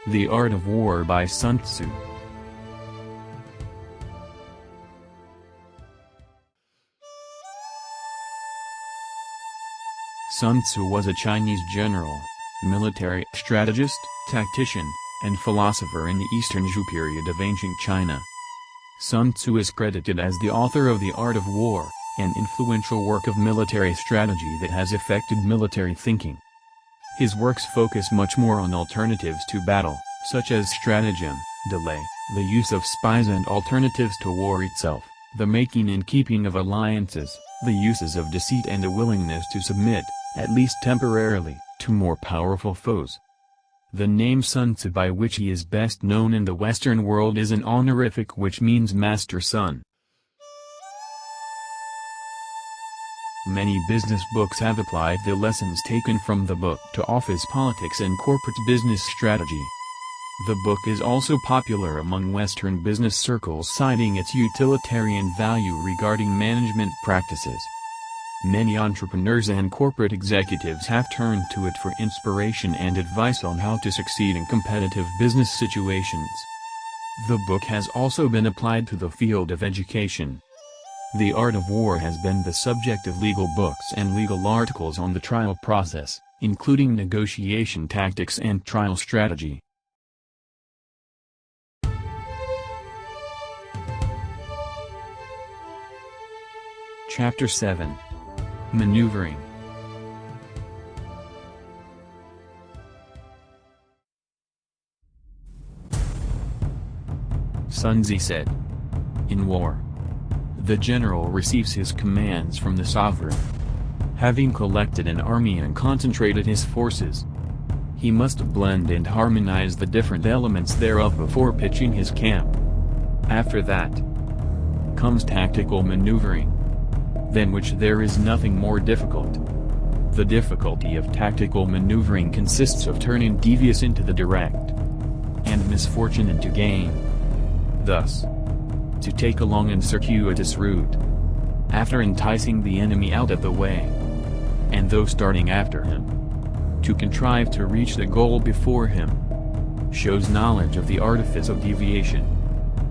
The Art of War by Sun Tzu. Sun Tzu was a Chinese general, military strategist, tactician, and philosopher in the Eastern Zhou period of ancient China. Sun Tzu is credited as the author of The Art of War, an influential work of military strategy that has affected military thinking. His works focus much more on alternatives to battle, such as stratagem, delay, the use of spies and alternatives to war itself, the making and keeping of alliances, the uses of deceit and a willingness to submit, at least temporarily, to more powerful foes. The name Sun Tzu, by which he is best known in the Western world, is an honorific which means master son. Many business books have applied the lessons taken from the book to office politics and corporate business strategy. The book is also popular among Western business circles, citing its utilitarian value regarding management practices. Many entrepreneurs and corporate executives have turned to it for inspiration and advice on how to succeed in competitive business situations. The book has also been applied to the field of education. The Art of War has been the subject of legal books and legal articles on the trial process, including negotiation tactics and trial strategy. Chapter 7. Maneuvering. Sun Tzu said, "In war, the general receives his commands from the sovereign. Having collected an army and concentrated his forces, he must blend and harmonize the different elements thereof before pitching his camp. After that comes tactical maneuvering, than which there is nothing more difficult. The difficulty of tactical maneuvering consists of turning devious into the direct, and misfortune into gain. Thus, to take a long and circuitous route, after enticing the enemy out of the way, and though starting after him, to contrive to reach the goal before him, shows knowledge of the artifice of deviation.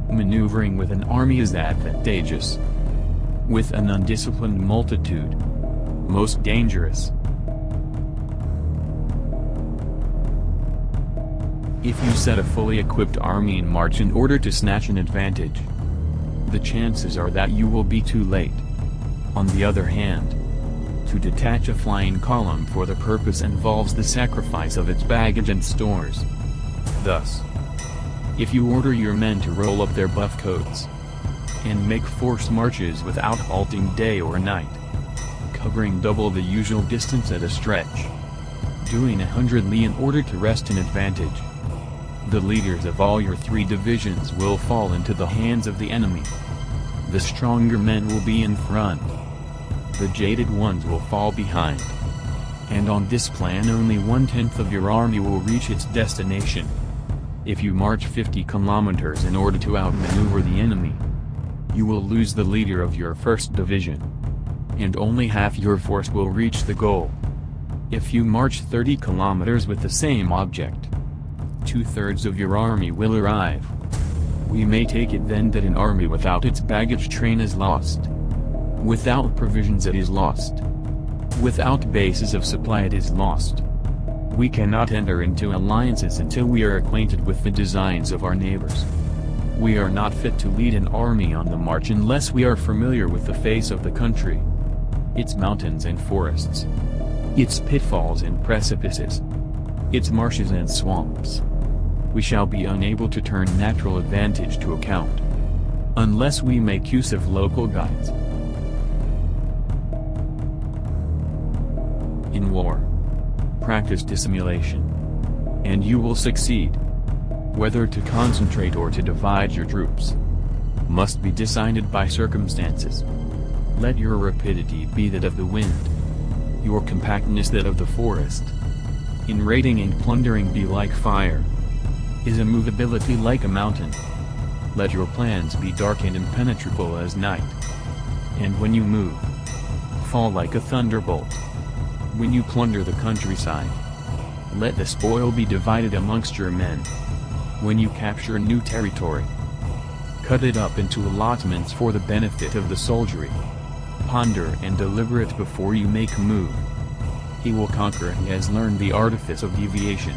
Maneuvering with an army is advantageous. With an undisciplined multitude, most dangerous. If you set a fully equipped army in march in order to snatch an advantage, the chances are that you will be too late. On the other hand, to detach a flying column for the purpose involves the sacrifice of its baggage and stores. Thus, if you order your men to roll up their buff coats, and make forced marches without halting day or night, covering double the usual distance at a stretch, doing 100 li in order to wrest an advantage, the leaders of all your 3 divisions will fall into the hands of the enemy. The stronger men will be in front. The jaded ones will fall behind. And on this plan only 1/10 of your army will reach its destination. If you march 50 kilometers in order to outmaneuver the enemy, you will lose the leader of your 1st division, and only half your force will reach the goal. If you march 30 kilometers with the same object, 2/3 of your army will arrive. We may take it then that an army without its baggage train is lost. Without provisions it is lost. Without bases of supply it is lost. We cannot enter into alliances until we are acquainted with the designs of our neighbors. We are not fit to lead an army on the march unless we are familiar with the face of the country, its mountains and forests, its pitfalls and precipices, its marshes and swamps. We shall be unable to turn natural advantage to account, unless we make use of local guides. In war, practice dissimulation, and you will succeed. Whether to concentrate or to divide your troops must be decided by circumstances. Let your rapidity be that of the wind, your compactness that of the forest. In raiding and plundering be like fire, is immovability like a mountain. Let your plans be dark and impenetrable as night. And when you move, fall like a thunderbolt. When you plunder the countryside, Let the spoil be divided amongst your men. When you capture new territory, cut it up into allotments for the benefit of the soldiery. Ponder and deliberate before you make a move. He will conquer who has learned the artifice of deviation.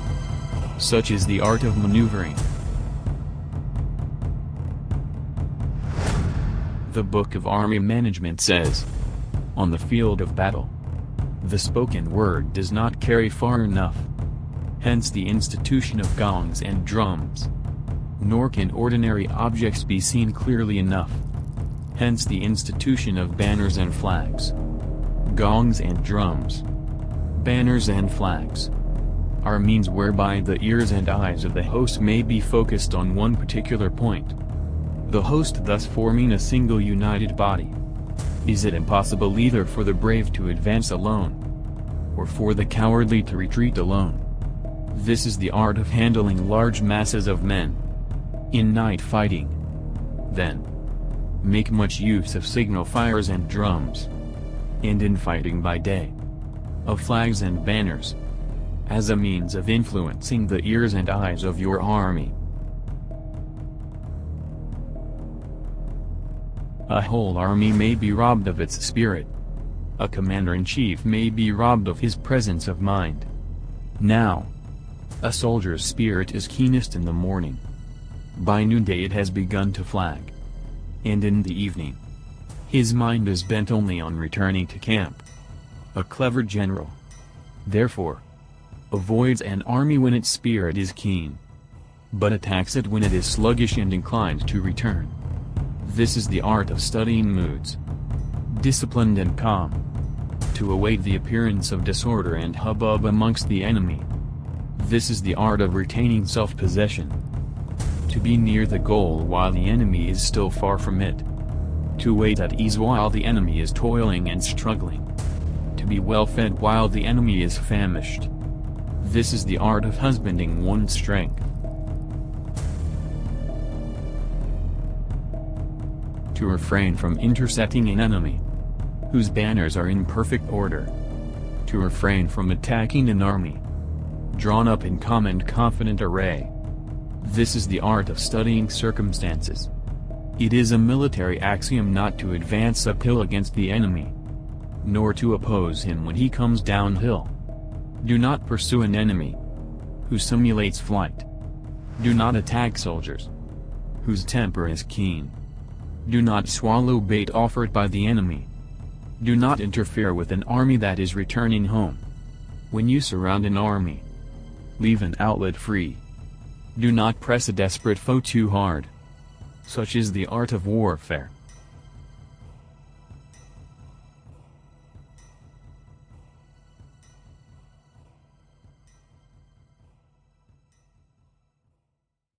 Such is the art of maneuvering. The Book of Army Management says, on the field of battle, the spoken word does not carry far enough. Hence the institution of gongs and drums. Nor can ordinary objects be seen clearly enough. Hence the institution of banners and flags. Gongs and drums, banners and flags, are means whereby the ears and eyes of the host may be focused on one particular point. The host thus forming a single united body. Is it impossible either for the brave to advance alone, or for the cowardly to retreat alone? This is the art of handling large masses of men. In night fighting, then, make much use of signal fires and drums. And in fighting by day, of flags and banners, as a means of influencing the ears and eyes of your army. A whole army may be robbed of its spirit. A commander-in-chief may be robbed of his presence of mind. Now, a soldier's spirit is keenest in the morning. By noonday it has begun to flag. And in the evening, his mind is bent only on returning to camp. A clever general, therefore, avoids an army when its spirit is keen, but attacks it when it is sluggish and inclined to return. This is the art of studying moods, disciplined and calm, to await the appearance of disorder and hubbub amongst the enemy. This is the art of retaining self-possession, to be near the goal while the enemy is still far from it, to wait at ease while the enemy is toiling and struggling, to be well fed while the enemy is famished. This is the art of husbanding one's strength. To refrain from intercepting an enemy whose banners are in perfect order. To refrain from attacking an army drawn up in calm and confident array. This is the art of studying circumstances. It is a military axiom not to advance uphill against the enemy, nor to oppose him when he comes downhill. Do not pursue an enemy who simulates flight. Do not attack soldiers whose temper is keen. Do not swallow bait offered by the enemy. Do not interfere with an army that is returning home. When you surround an army, leave an outlet free. Do not press a desperate foe too hard. Such is the art of warfare.